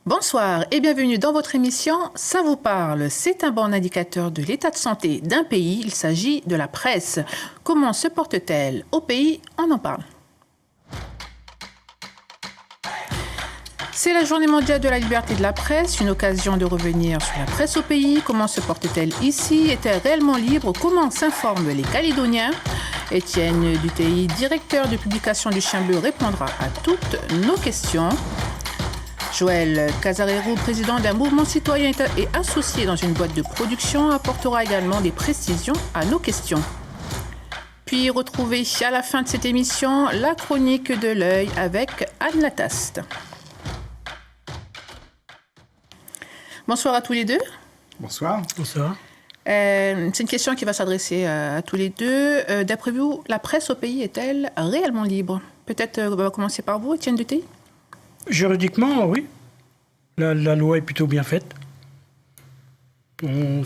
Bonsoir et bienvenue dans votre émission Ça vous parle. C'est un bon indicateur de l'état de santé d'un pays. Il s'agit de la presse. Comment se porte-t-elle au pays? On en parle. C'est la journée mondiale de la liberté de la presse, une occasion de revenir sur la presse au pays. Comment se porte-t-elle ici? Est-elle réellement libre? Comment s'informent les Calédoniens? Étienne Dutheil, directeur de publication du Chien Bleu, répondra à toutes nos questions. Joël Casarero, président d'un mouvement citoyen et associé dans une boîte de production, apportera également des précisions à nos questions. Puis retrouvez à la fin de cette émission la chronique de l'œil avec Anne Lataste. Bonsoir à tous les deux. Bonsoir. Bonsoir. C'est une question qui va s'adresser à tous les deux. D'après vous, la presse au pays est-elle réellement libre? Peut-être on va commencer par vous, Étienne Dutheil. Juridiquement, oui. La loi est plutôt bien faite. Évidemment,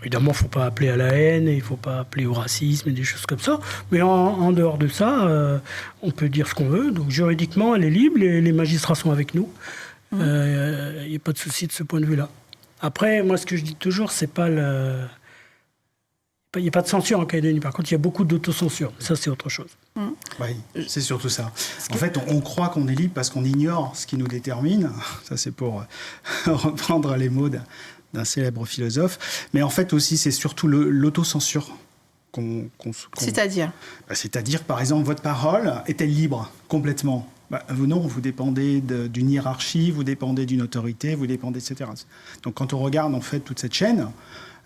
il ne faut pas appeler à la haine, il ne faut pas appeler au racisme et des choses comme ça. Mais en dehors de ça, on peut dire ce qu'on veut. Donc juridiquement, elle est libre, les magistrats sont avec nous. Il n'y a pas de souci de ce point de vue-là. Après, moi, ce que je dis toujours, c'est pas le... Il n'y a pas de censure en Calédonie. Par contre, il y a beaucoup d'autocensure. Ça, c'est autre chose. Oui, c'est surtout ça. En fait, on croit qu'on est libre parce qu'on ignore ce qui nous détermine. Ça, c'est pour reprendre les mots d'un célèbre philosophe. Mais en fait, aussi, c'est surtout l'autocensure. C'est-à-dire C'est-à-dire, par exemple, votre parole est-elle libre complètement? Non, vous dépendez d'une hiérarchie, vous dépendez d'une autorité, vous dépendez, etc. Donc, quand on regarde, en fait, toute cette chaîne...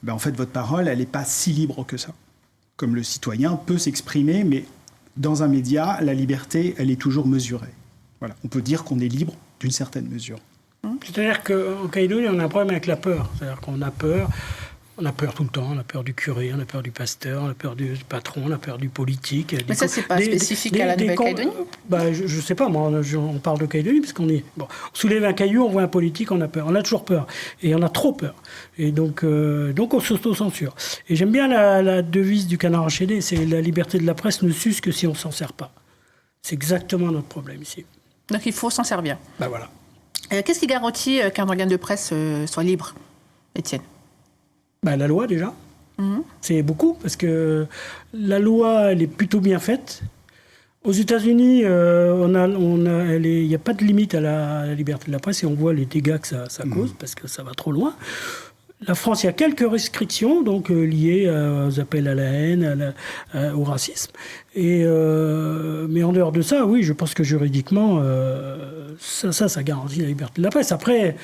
en fait, votre parole, elle n'est pas si libre que ça. Comme le citoyen peut s'exprimer, mais dans un média, la liberté, elle est toujours mesurée. Voilà. On peut dire qu'on est libre d'une certaine mesure. C'est-à-dire qu'en Calédonie, on a un problème avec la peur. C'est-à-dire qu'on a peur. On a peur tout le temps. On a peur du curé, on a peur du pasteur, on a peur du patron, on a peur du politique. Mais ça, c'est pas spécifique à la Nouvelle-Calédonie? Je ne sais pas, moi, on parle de Calédonie, parce qu'on est... Bon, on soulève un caillou, on voit un politique, on a peur. On a toujours peur. Et on a trop peur. Et donc on s'auto-censure. Et j'aime bien la devise du Canard enchaîné, c'est la liberté de la presse ne s'use que si on ne s'en sert pas. C'est exactement notre problème ici. Donc il faut s'en servir. Voilà. Qu'est-ce qui garantit qu'un organe de presse soit libre, Étienne? La loi, déjà. C'est beaucoup, parce que la loi, elle est plutôt bien faite. Aux États-Unis, il n'y a pas de limite à la liberté de la presse, et on voit les dégâts que ça cause, parce que ça va trop loin. La France, il y a quelques restrictions, donc liées aux appels à la haine, au racisme. Mais en dehors de ça, oui, je pense que juridiquement, ça garantit la liberté de la presse. Après,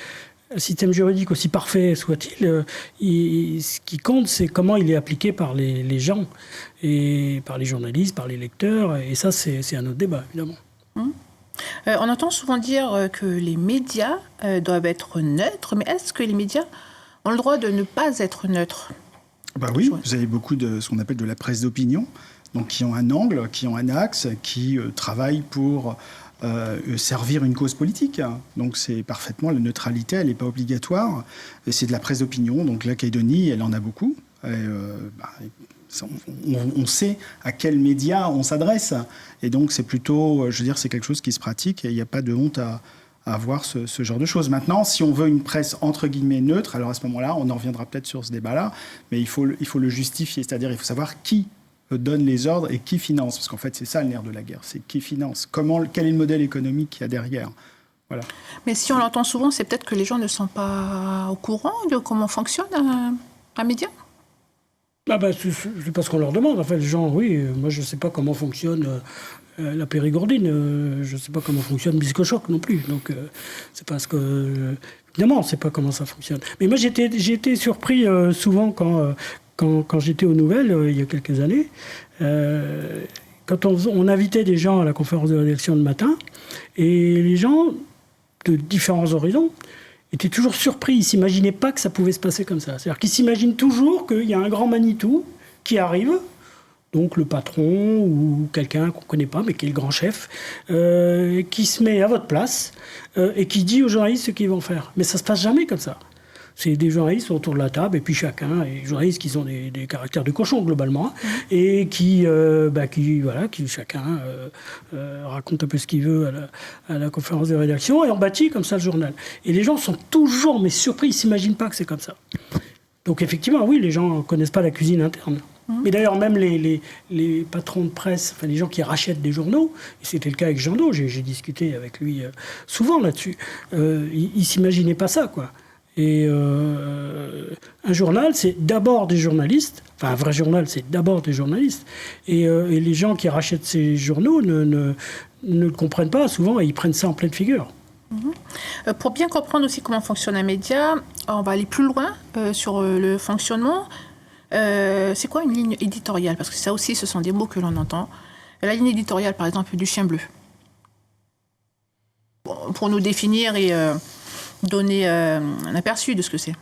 un système juridique aussi parfait soit-il, ce qui compte, c'est comment il est appliqué par les gens, et par les journalistes, par les lecteurs, et ça, c'est un autre débat, évidemment. On entend souvent dire que les médias doivent être neutres, mais est-ce que les médias ont le droit de ne pas être neutres? Oui, vous avez beaucoup de ce qu'on appelle de la presse d'opinion, donc qui ont un angle, qui ont un axe, qui travaillent pour... servir une cause politique. Donc c'est parfaitement, la neutralité, elle n'est pas obligatoire. Et c'est de la presse d'opinion. Donc la Calédonie, elle en a beaucoup. On sait à quels médias on s'adresse. Et donc c'est plutôt, je veux dire, c'est quelque chose qui se pratique et il n'y a pas de honte à avoir ce genre de choses. Maintenant, si on veut une presse entre guillemets neutre, alors à ce moment-là, on en reviendra peut-être sur ce débat-là, mais il faut le justifier. C'est-à-dire il faut savoir qui donne les ordres et qui finance. Parce qu'en fait, c'est ça le nerf de la guerre, c'est qui finance. Quel est le modèle économique qu'il y a derrière? Voilà. Mais si on l'entend souvent, c'est peut-être que les gens ne sont pas au courant de comment fonctionne un média? C'est parce qu'on leur demande. En fait, les gens, oui, moi je ne sais pas comment fonctionne la périgourdine, je ne sais pas comment fonctionne Biscochoc non plus. Donc, c'est parce que... évidemment, on ne sait pas comment ça fonctionne. Mais moi, j'ai été surpris souvent quand j'étais aux Nouvelles, il y a quelques années, quand on invitait des gens à la conférence de rédaction le matin, et les gens de différents horizons étaient toujours surpris. Ils ne s'imaginaient pas que ça pouvait se passer comme ça. C'est-à-dire qu'ils s'imaginent toujours qu'il y a un grand Manitou qui arrive, donc le patron ou quelqu'un qu'on ne connaît pas, mais qui est le grand chef, qui se met à votre place et qui dit aux journalistes ce qu'ils vont faire. Mais ça ne se passe jamais comme ça. C'est des journalistes autour de la table, et puis chacun, et des journalistes qui ont des caractères de cochon globalement, et qui chacun raconte un peu ce qu'il veut à la conférence de rédaction, et on bâtit comme ça le journal. Et les gens sont toujours surpris, ils ne s'imaginent pas que c'est comme ça. Donc effectivement, oui, les gens ne connaissent pas la cuisine interne. Mais d'ailleurs, même les patrons de presse, enfin les gens qui rachètent des journaux, et c'était le cas avec Jean Do, j'ai discuté avec lui souvent là-dessus, ils ne s'imaginaient pas ça, quoi. Et un journal, c'est d'abord des journalistes. Enfin, un vrai journal, c'est d'abord des journalistes. Et les gens qui rachètent ces journaux ne le comprennent pas souvent et ils prennent ça en pleine figure. Pour bien comprendre aussi comment fonctionne un média, on va aller plus loin sur le fonctionnement. C'est quoi une ligne éditoriale? Parce que ça aussi, ce sont des mots que l'on entend. La ligne éditoriale, par exemple, du Chien Bleu. Bon, pour nous définir et donner un aperçu de ce que c'est.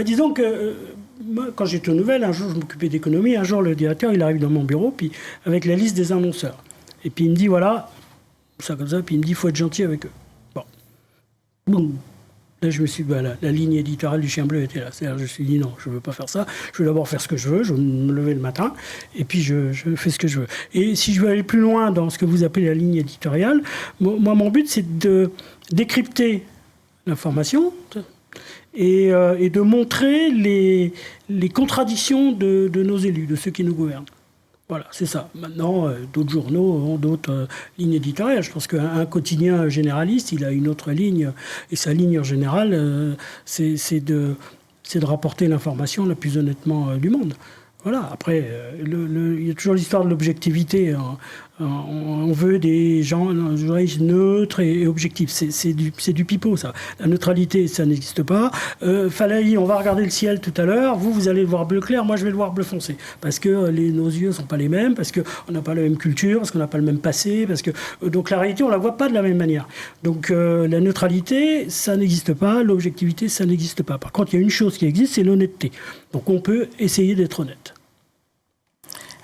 Disons que moi, quand j'étais aux nouvelles, un jour je m'occupais d'économie, un jour le directeur il arrive dans mon bureau puis avec la liste des annonceurs. Et puis il me dit voilà, ça comme ça, puis il me dit il faut être gentil avec eux. Bon. Là je me suis dit, la ligne éditoriale du Chien Bleu était là. C'est-à-dire, je me suis dit non, je ne veux pas faire ça. Je veux d'abord faire ce que je veux, je veux me lever le matin, et puis je fais ce que je veux. Et si je veux aller plus loin dans ce que vous appelez la ligne éditoriale, moi mon but c'est de décrypter l'information et de montrer les contradictions de nos élus, de ceux qui nous gouvernent. Voilà, c'est ça. Maintenant, d'autres journaux ont d'autres lignes éditoriales. Je pense qu'un quotidien généraliste, il a une autre ligne. Et sa ligne en général, c'est de rapporter l'information la plus honnêtement du monde. Voilà, après, il y a toujours l'histoire de l'objectivité. On veut des gens neutres et objectifs. C'est du pipeau, ça. La neutralité, ça n'existe pas. Falaï, on va regarder le ciel tout à l'heure. Vous allez le voir bleu clair. Moi, je vais le voir bleu foncé. Parce que nos yeux ne sont pas les mêmes, parce qu'on n'a pas la même culture, parce qu'on n'a pas le même passé. Donc la réalité, on ne la voit pas de la même manière. Donc la neutralité, ça n'existe pas. L'objectivité, ça n'existe pas. Par contre, il y a une chose qui existe, c'est l'honnêteté. Donc on peut essayer d'être honnête.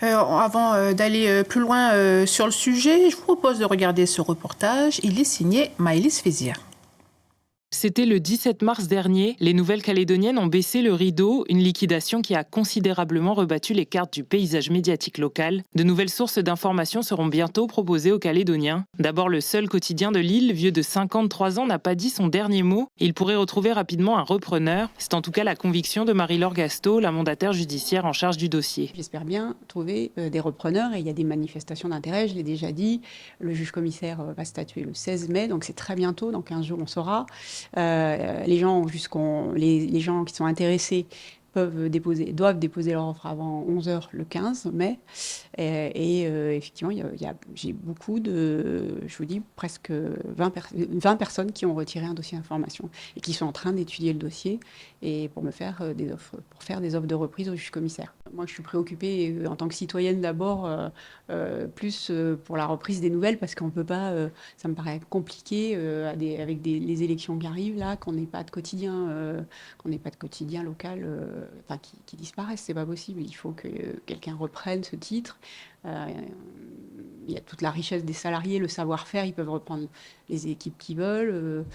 Avant d'aller plus loin sur le sujet, je vous propose de regarder ce reportage. Il est signé Maëlys Fézière. C'était le 17 mars dernier. Les Nouvelles-Calédoniennes ont baissé le rideau, une liquidation qui a considérablement rebattu les cartes du paysage médiatique local. De nouvelles sources d'information seront bientôt proposées aux Calédoniens. D'abord, le seul quotidien de l'île, vieux de 53 ans, n'a pas dit son dernier mot. Il pourrait retrouver rapidement un repreneur. C'est en tout cas la conviction de Marie-Laure Gastaud, la mandataire judiciaire en charge du dossier. J'espère bien trouver des repreneurs et il y a des manifestations d'intérêt, je l'ai déjà dit. Le juge-commissaire va statuer le 16 mai, donc c'est très bientôt, dans 15 jours on saura. Les gens qui sont intéressés doivent déposer leur offre avant 11h le 15 mai. Effectivement, j'ai beaucoup je vous dis, presque 20 personnes qui ont retiré un dossier d'information et qui sont en train d'étudier le dossier et pour faire des offres de reprise au juge-commissaire. Moi, je suis préoccupée en tant que citoyenne d'abord, plus pour la reprise des nouvelles parce qu'on ne peut pas, ça me paraît compliqué avec les élections qui arrivent là, qu'on n'ait pas de quotidien local qui disparaissent, c'est pas possible. Il faut que quelqu'un reprenne ce titre. Il y a toute la richesse des salariés, le savoir-faire, ils peuvent reprendre les équipes qu'ils veulent.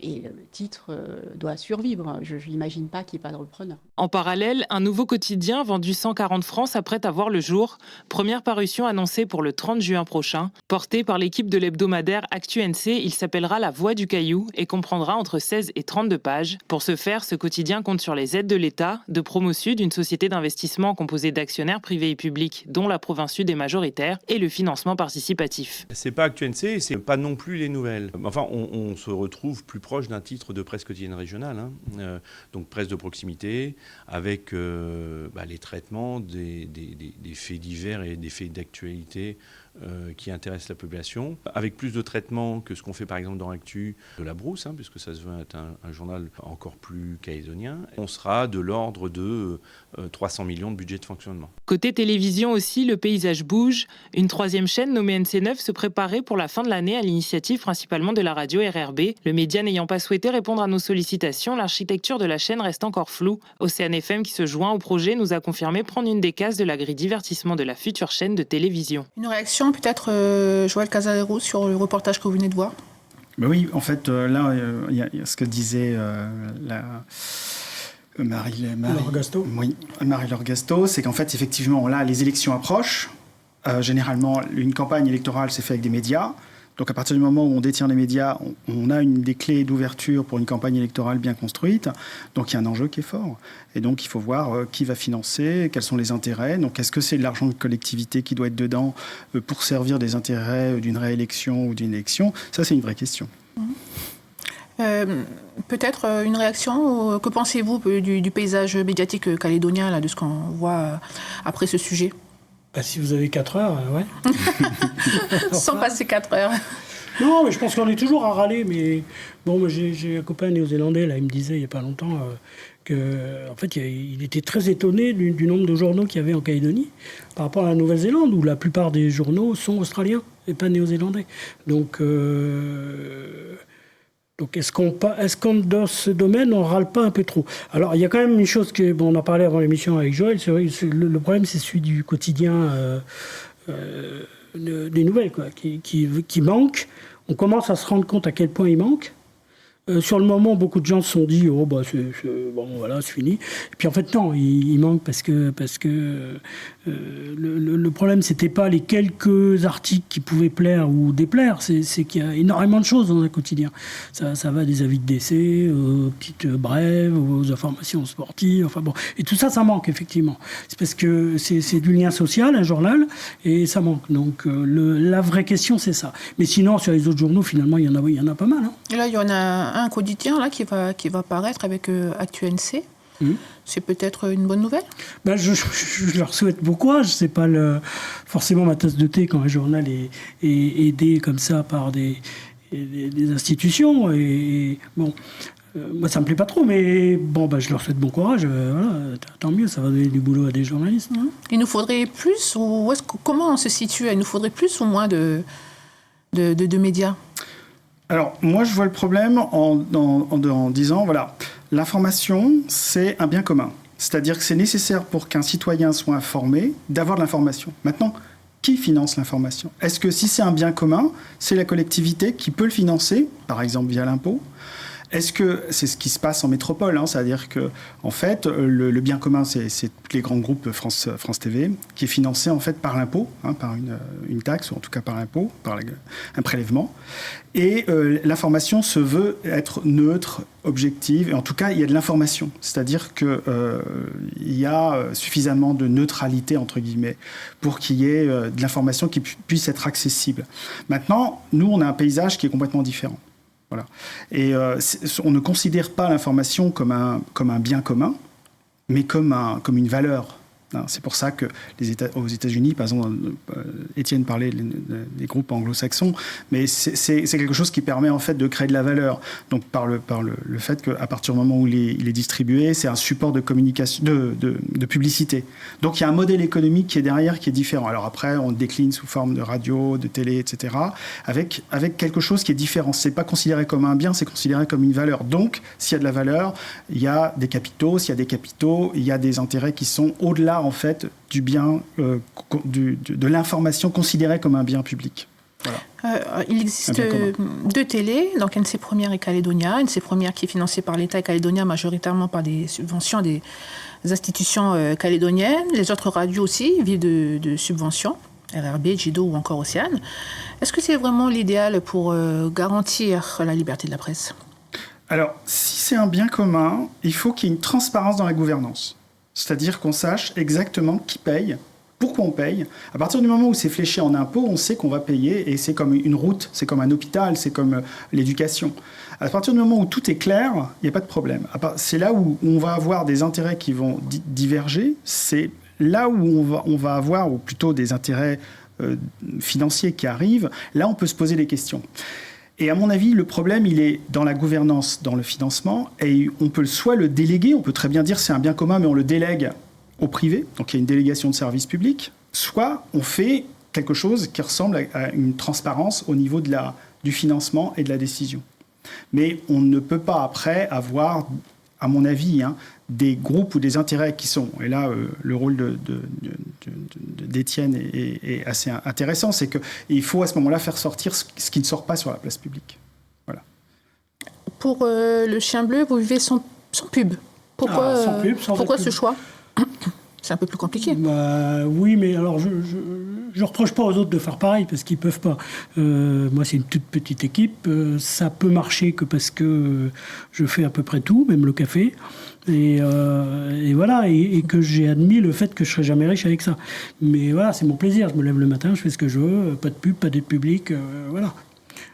Et le titre doit survivre. Je n'imagine pas qu'il n'y ait pas de repreneur. En parallèle, un nouveau quotidien vendu 140 francs s'apprête à voir le jour. Première parution annoncée pour le 30 juin prochain. Porté par l'équipe de l'hebdomadaire Actu-NC, il s'appellera La Voix du Caillou et comprendra entre 16 et 32 pages. Pour ce faire, ce quotidien compte sur les aides de l'État, de Promosud, une société d'investissement composée d'actionnaires privés et publics, dont la Province Sud est majoritaire, et le financement participatif. C'est pas Actu-NC, c'est pas non plus les nouvelles. Enfin, on se retrouve plus proche d'un titre de presse quotidienne régionale, donc presse de proximité, avec les traitements des faits divers et des faits d'actualité qui intéressent la population, avec plus de traitements que ce qu'on fait par exemple dans Actu de la Brousse, puisque ça se veut être un journal encore plus calédonien. On sera de l'ordre de 300 millions de budget de fonctionnement. Côté télévision aussi, le paysage bouge. Une troisième chaîne nommée NC9 se préparait pour la fin de l'année à l'initiative principalement de la radio RRB. Le média n'ayant pas souhaité répondre à nos sollicitations, l'architecture de la chaîne reste encore floue. Océane FM, qui se joint au projet, nous a confirmé prendre une des cases de la grille divertissement de la future chaîne de télévision. Une réaction peut-être, Joël Casarero, sur le reportage que vous venez de voir? Ben oui, en fait, là, il y a ce que disait Marie-Laure Gastaud. Oui, Marie-Laure Gastaud, c'est qu'en fait, effectivement, là, les élections approchent. Généralement, une campagne électorale s'est faite avec des médias. Donc, à partir du moment où on détient les médias, on a des clés d'ouverture pour une campagne électorale bien construite. Donc, il y a un enjeu qui est fort. Et donc, il faut voir qui va financer, quels sont les intérêts. Donc, est-ce que c'est de l'argent de collectivité qui doit être dedans pour servir des intérêts d'une réélection ou d'une élection? Ça, c'est une vraie question. Peut-être une réaction. Que pensez-vous du paysage médiatique calédonien, là, de ce qu'on voit après ce sujet? Si vous avez 4 heures, ouais. Sans passer 4 heures. Non, mais je pense qu'on est toujours à râler. Mais bon, moi, j'ai un copain néo-zélandais, là, il me disait il n'y a pas longtemps que, en fait, il était très étonné du nombre de journaux qu'il y avait en Calédonie par rapport à la Nouvelle-Zélande, où la plupart des journaux sont australiens et pas néo-zélandais. Donc, est-ce qu'on, dans ce domaine, on râle pas un peu trop? Alors, il y a quand même une chose que, on a parlé avant l'émission avec Joël, le problème, c'est celui du quotidien des nouvelles, quoi, qui manque. On commence à se rendre compte à quel point il manque. Sur le moment, beaucoup de gens se sont dit bon, voilà, c'est fini. Et puis en fait, non, il manque parce que le problème, c'était pas les quelques articles qui pouvaient plaire ou déplaire, c'est qu'il y a énormément de choses dans un quotidien. Ça va des avis de décès, aux petites brèves, aux informations sportives, enfin bon. Et tout ça, ça manque, effectivement. C'est parce que c'est du lien social, un journal, et ça manque. Donc la vraie question, c'est ça. Mais sinon, sur les autres journaux, finalement, il y en a pas mal. Hein. Et là, il y en a un quotidien là, qui va paraître avec ActuNC. C'est peut-être une bonne nouvelle? Je leur souhaite bon courage. C'est pas forcément ma tasse de thé quand un journal est aidé comme ça par des institutions. Et bon, moi, ça me plaît pas trop, mais bon, je leur souhaite bon courage. Voilà, tant mieux, ça va donner du boulot à des journalistes. Il nous faudrait plus, ou comment on se situe? Il nous faudrait plus ou moins de médias? Alors, moi, je vois le problème en disant, voilà, l'information, c'est un bien commun. C'est-à-dire que c'est nécessaire pour qu'un citoyen soit informé d'avoir de l'information. Maintenant, qui finance l'information? Est-ce que si c'est un bien commun, c'est la collectivité qui peut le financer, par exemple via l'impôt? Est-ce que c'est ce qui se passe en métropole, c'est-à-dire que en fait le bien commun c'est les grands groupes France TV qui est financé en fait par l'impôt, par une taxe ou en tout cas par l'impôt, par un prélèvement, et l'information se veut être neutre, objective, et en tout cas il y a de l'information, c'est-à-dire que il y a suffisamment de neutralité entre guillemets pour qu'il y ait de l'information qui puisse être accessible. Maintenant, nous on a un paysage qui est complètement différent. Voilà. Et on ne considère pas l'information comme un bien commun, mais comme une valeur. C'est pour ça que aux États-Unis, par exemple, Étienne parlait des groupes anglo-saxons, mais c'est quelque chose qui permet en fait de créer de la valeur. Donc par le fait qu'à partir du moment où il est distribué, c'est un support de communication, de publicité. Donc il y a un modèle économique qui est derrière, qui est différent. Alors après, on décline sous forme de radio, de télé, etc., avec quelque chose qui est différent. C'est pas considéré comme un bien, c'est considéré comme une valeur. Donc s'il y a de la valeur, il y a des capitaux. S'il y a des capitaux, il y a des intérêts qui sont au-delà en fait du bien, de l'information considérée comme un bien public. Voilà. Il existe 2 télés, donc NC Première et Calédonia. NC Première qui est financée par l'État et Calédonia majoritairement par des subventions des institutions calédoniennes. Les autres radios aussi vivent de subventions, RRB, Jido ou encore Océane. Est-ce que c'est vraiment l'idéal pour garantir la liberté de la presse? Alors, si c'est un bien commun, il faut qu'il y ait une transparence dans la gouvernance. C'est-à-dire qu'on sache exactement qui paye, pourquoi on paye. À partir du moment où c'est fléché en impôts, on sait qu'on va payer, et c'est comme une route, c'est comme un hôpital, c'est comme l'éducation. À partir du moment où tout est clair, il n'y a pas de problème. C'est là où on va avoir des intérêts qui vont diverger, c'est là où on va avoir, ou plutôt des intérêts financiers qui arrivent, là on peut se poser des questions. Et à mon avis, le problème, il est dans la gouvernance, dans le financement, et on peut soit le déléguer, on peut très bien dire c'est un bien commun, mais on le délègue au privé, donc il y a une délégation de service public, soit on fait quelque chose qui ressemble à une transparence au niveau du financement et de la décision. Mais on ne peut pas après avoir, à mon avis, des groupes ou des intérêts qui sont... Et là, le rôle d'Étienne est assez intéressant, c'est qu'il faut à ce moment-là faire sortir ce qui ne sort pas sur la place publique. Voilà. pour le chien bleu, vous vivez sans pub. Pourquoi, sans pub, sans pourquoi pub. ce choix? C'est un peu plus compliqué. Oui, mais alors je reproche pas aux autres de faire pareil parce qu'ils peuvent pas. Moi, c'est une toute petite équipe. Ça peut marcher que parce que je fais à peu près tout, même le café. Et voilà, et que j'ai admis le fait que je serai jamais riche avec ça. Mais voilà, c'est mon plaisir. Je me lève le matin, je fais ce que je veux, pas de pub, pas d'aide publique, voilà.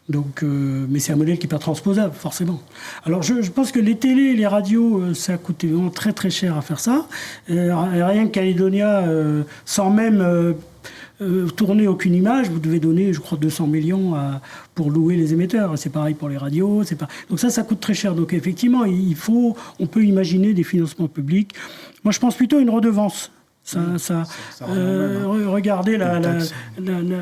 Donc, mais c'est un modèle qui n'est pas transposable, forcément. Alors, je pense que les télés et les radios, ça a coûté vraiment très très cher à faire ça. Rien que Calédonia, sans même tourner aucune image, vous devez donner, je crois, 200 millions pour louer les émetteurs. C'est pareil pour les radios. Donc ça coûte très cher. Donc effectivement, on peut imaginer des financements publics. Moi, je pense plutôt à une redevance. Regardez,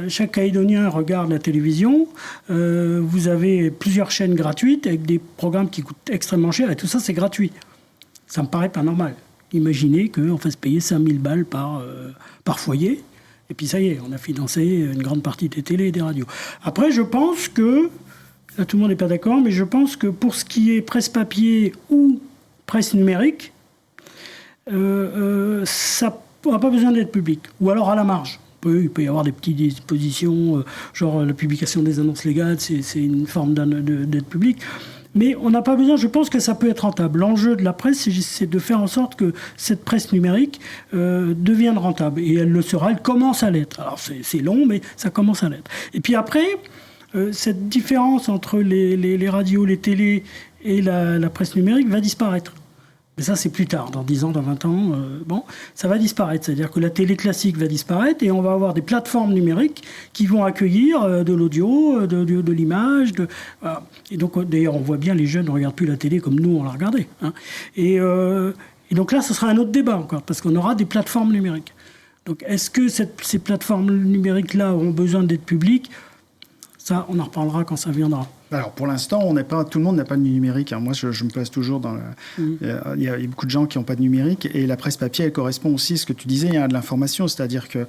chaque Calédonien regarde la télévision. Vous avez plusieurs chaînes gratuites avec des programmes qui coûtent extrêmement cher. Et tout ça, c'est gratuit. Ça me paraît pas normal. Imaginez qu'on fasse payer 5000 balles par foyer. Et puis ça y est, on a financé une grande partie des télés et des radios. Après, je pense que, là tout le monde n'est pas d'accord, mais je pense que pour ce qui est presse papier ou presse numérique, ça n'a pas besoin d'être public. Ou alors à la marge. Il peut y avoir des petites dispositions, genre la publication des annonces légales, c'est une forme d'aide publique. Mais on n'a pas besoin, je pense que ça peut être rentable. L'enjeu de la presse, c'est de faire en sorte que cette presse numérique devienne rentable. Et elle le sera, elle commence à l'être. Alors c'est long, mais ça commence à l'être. Et puis après, cette différence entre les radios, les télés et la presse numérique va disparaître. Mais ça, c'est plus tard, dans 10 ans, dans 20 ans. Ça va disparaître. C'est-à-dire que la télé classique va disparaître et on va avoir des plateformes numériques qui vont accueillir de l'audio, de l'image. Voilà. Et donc, d'ailleurs, on voit bien, les jeunes ne regardent plus la télé comme nous, on la regardait. Hein. Et donc là, ce sera un autre débat encore, parce qu'on aura des plateformes numériques. Donc, est-ce que ces plateformes numériques-là auront besoin d'être publiques? Ça, on en reparlera quand ça viendra. Alors pour l'instant, tout le monde n'a pas de numérique. Moi, je me place toujours dans... Il y a beaucoup de gens qui n'ont pas de numérique. Et la presse papier, elle correspond aussi à ce que tu disais, de l'information. C'est-à-dire que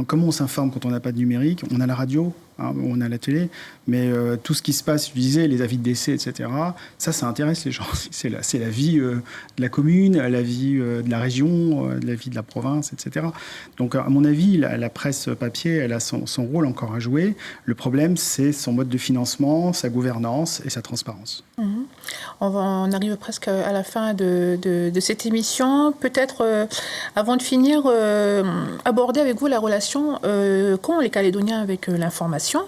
comment on s'informe quand on n'a pas de numérique? On a la radio, on a la télé. Mais tout ce qui se passe, tu disais, les avis de décès, etc., ça intéresse les gens. C'est la vie de la commune, la vie de la région, la vie de la province, etc. Donc à mon avis, la presse papier, elle a son rôle encore à jouer. Le problème, c'est son mode de financement, sa gouvernance et sa transparence. On arrive presque à la fin de cette émission. Peut-être, avant de finir, aborder avec vous la relation qu'ont les Calédoniens avec l'information.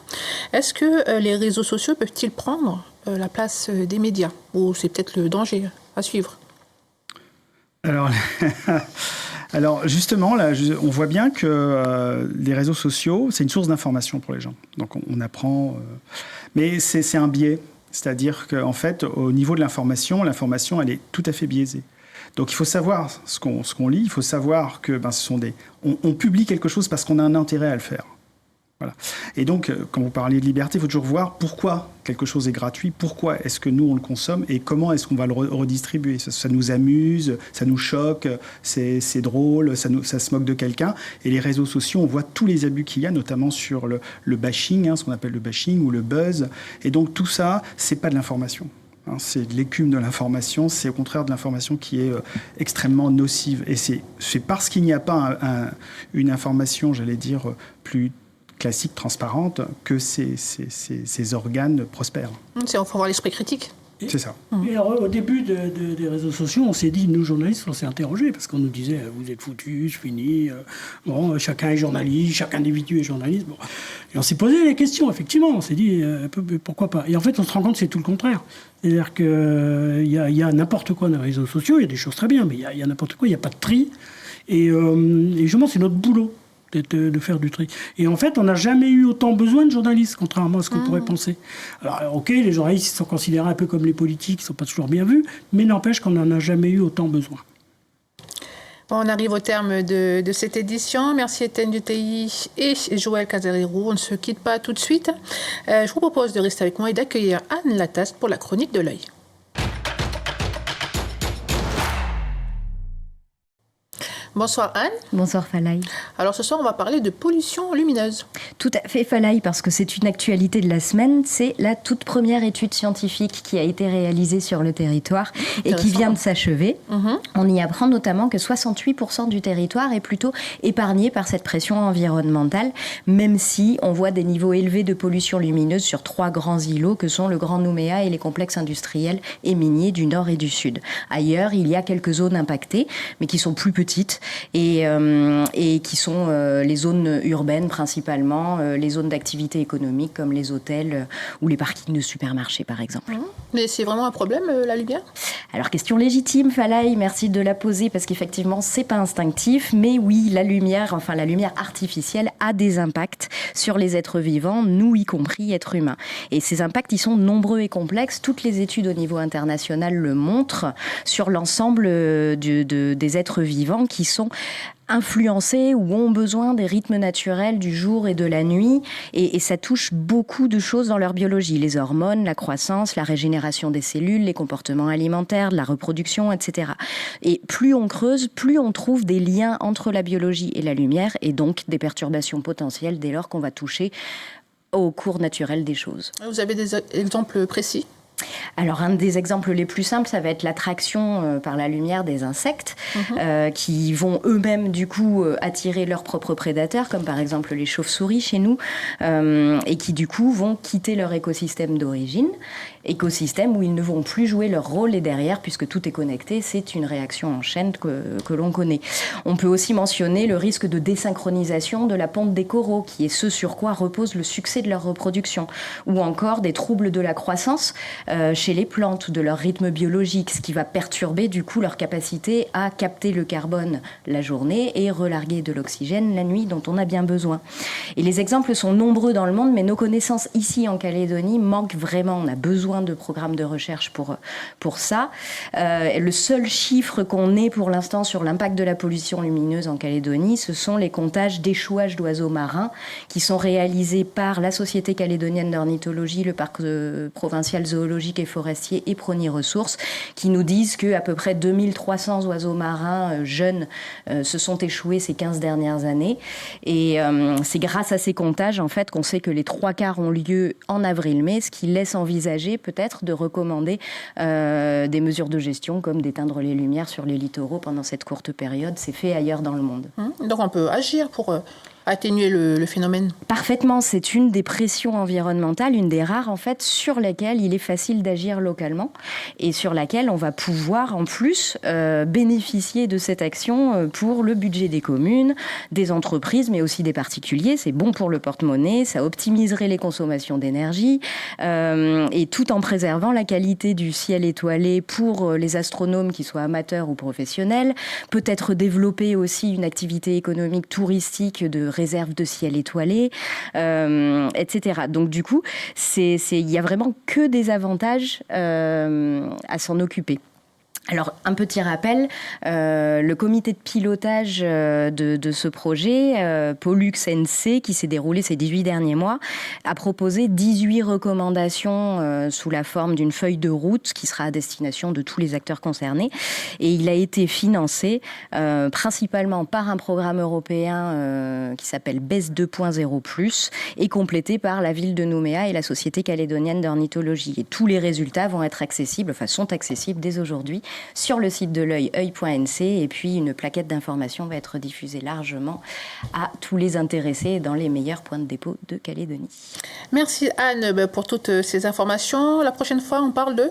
Est-ce que les réseaux sociaux peuvent-ils prendre la place des médias? Ou c'est peut-être le danger à suivre? Alors justement, là, on voit bien que les réseaux sociaux, c'est une source d'information pour les gens. Donc on apprend... mais c'est un biais. C'est-à-dire qu'en fait, au niveau de l'information, elle est tout à fait biaisée. Donc il faut savoir ce qu'on lit, il faut savoir que on publie quelque chose parce qu'on a un intérêt à le faire. Voilà. Et donc, quand vous parlez de liberté, il faut toujours voir pourquoi quelque chose est gratuit, pourquoi est-ce que nous on le consomme et comment est-ce qu'on va le redistribuer. Ça nous amuse, ça nous choque, c'est drôle, ça se moque de quelqu'un. Et les réseaux sociaux, on voit tous les abus qu'il y a, notamment sur le bashing, ce qu'on appelle le bashing ou le buzz. Et donc tout ça, c'est pas de l'information. C'est de l'écume de l'information, c'est au contraire de l'information qui est extrêmement nocive. Et c'est parce qu'il n'y a pas une information, j'allais dire, plus classique, transparente, que ces organes prospèrent. Il faut avoir l'esprit critique. C'est ça. Et alors, au début des réseaux sociaux, on s'est dit, nous journalistes, on s'est interrogés, parce qu'on nous disait, vous êtes foutus, c'est fini, chacun est journaliste, chaque individu est journaliste. Bon. Et on s'est posé les questions, effectivement, on s'est dit, pourquoi pas? Et en fait, on se rend compte que c'est tout le contraire. C'est-à-dire qu'il y a n'importe quoi dans les réseaux sociaux, il y a des choses très bien, mais il y a n'importe quoi, il n'y a pas de tri. Et justement, c'est notre boulot de faire du tri. Et en fait, on n'a jamais eu autant besoin de journalistes, contrairement à ce qu'on pourrait penser. Alors, ok, les journalistes sont considérés un peu comme les politiques, ils ne sont pas toujours bien vus, mais n'empêche qu'on n'en a jamais eu autant besoin. Bon, on arrive au terme de cette édition. Merci Étienne Dutheilly et Joël Casarero. On ne se quitte pas tout de suite. Je vous propose de rester avec moi et d'accueillir Anne Lataste pour la chronique de l'œil. Bonsoir Anne. Bonsoir Falaï. Alors ce soir, on va parler de pollution lumineuse. Tout à fait Falaï, parce que c'est une actualité de la semaine. C'est la toute première étude scientifique qui a été réalisée sur le territoire et qui vient de s'achever. On y apprend notamment que 68% du territoire est plutôt épargné par cette pression environnementale, même si on voit des niveaux élevés de pollution lumineuse sur 3 grands îlots que sont le Grand Nouméa et les complexes industriels et miniers du nord et du sud. Ailleurs, il y a quelques zones impactées, mais qui sont plus petites et qui sont les zones urbaines principalement, les zones d'activité économique comme les hôtels ou les parkings de supermarchés par exemple. Mais c'est vraiment un problème, la lumière ? Alors question légitime Falaï, merci de la poser parce qu'effectivement c'est pas instinctif, mais oui, la lumière artificielle a des impacts sur les êtres vivants, nous y compris êtres humains. Et ces impacts, ils sont nombreux et complexes. Toutes les études au niveau international le montrent sur l'ensemble des êtres vivants qui sont influencés ou ont besoin des rythmes naturels du jour et de la nuit. Et ça touche beaucoup de choses dans leur biologie. Les hormones, la croissance, la régénération des cellules, les comportements alimentaires, la reproduction, etc. Et plus on creuse, plus on trouve des liens entre la biologie et la lumière et donc des perturbations potentielles dès lors qu'on va toucher au cours naturel des choses. Vous avez des exemples précis ? Alors, un des exemples les plus simples, ça va être l'attraction par la lumière des insectes qui vont eux-mêmes, du coup, attirer leurs propres prédateurs, comme par exemple les chauves-souris chez nous, et qui, du coup, vont quitter leur écosystème d'origine, écosystème où ils ne vont plus jouer leur rôle et derrière, puisque tout est connecté, c'est une réaction en chaîne que l'on connaît. On peut aussi mentionner le risque de désynchronisation de la ponte des coraux, qui est ce sur quoi repose le succès de leur reproduction, ou encore des troubles de la croissance chez les plantes, de leur rythme biologique, ce qui va perturber du coup leur capacité à capter le carbone la journée et relarguer de l'oxygène la nuit dont on a bien besoin. Et les exemples sont nombreux dans le monde, mais nos connaissances ici en Calédonie manquent vraiment. On a besoin de programmes de recherche pour ça. Le seul chiffre qu'on ait pour l'instant sur l'impact de la pollution lumineuse en Calédonie, ce sont les comptages d'échouage d'oiseaux marins qui sont réalisés par la Société calédonienne d'ornithologie, le parc provincial zoologique et forestier et Prony Ressources, qui nous disent qu'à peu près 2300 oiseaux marins jeunes se sont échoués ces 15 dernières années. Et c'est grâce à ces comptages, en fait, qu'on sait que les 3/4 ont lieu en avril-mai, ce qui laisse envisager peut-être de recommander des mesures de gestion comme d'éteindre les lumières sur les littoraux pendant cette courte période. C'est fait ailleurs dans le monde. Donc on peut agir pour atténuer le phénomène. Parfaitement, c'est une des pressions environnementales, une des rares en fait, sur lesquelles il est facile d'agir localement et sur laquelle on va pouvoir en plus bénéficier de cette action pour le budget des communes, des entreprises, mais aussi des particuliers. C'est bon pour le porte-monnaie, ça optimiserait les consommations d'énergie et tout en préservant la qualité du ciel étoilé pour les astronomes, qu'ils soient amateurs ou professionnels. Peut-être développer aussi une activité économique touristique de réserve de ciel étoilé, etc. Donc du coup, il y a vraiment que des avantages à s'en occuper. Alors, un petit rappel, le comité de pilotage de ce projet, Pollux NC, qui s'est déroulé ces 18 derniers mois, a proposé 18 recommandations sous la forme d'une feuille de route qui sera à destination de tous les acteurs concernés. Et il a été financé principalement par un programme européen qui s'appelle BES 2.0+, et complété par la ville de Nouméa et la Société calédonienne d'ornithologie. Et tous les résultats vont être accessibles, sont accessibles dès aujourd'hui, sur le site de l'œil, œil.nc, et puis une plaquette d'information va être diffusée largement à tous les intéressés dans les meilleurs points de dépôt de Calédonie. Merci Anne pour toutes ces informations. La prochaine fois, on parle de...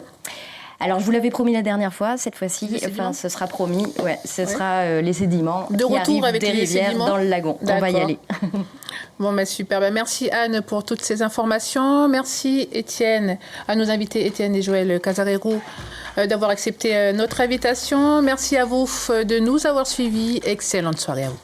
Alors, je vous l'avais promis la dernière fois, cette fois-ci, ce sera promis, sera les sédiments de retour avec des rivières sédiments dans le lagon. D'accord. On va y aller. Bon, super. Merci Anne pour toutes ces informations. Merci Étienne, à nos invités Étienne et Joël Casarero d'avoir accepté notre invitation. Merci à vous de nous avoir suivis. Excellente soirée à vous.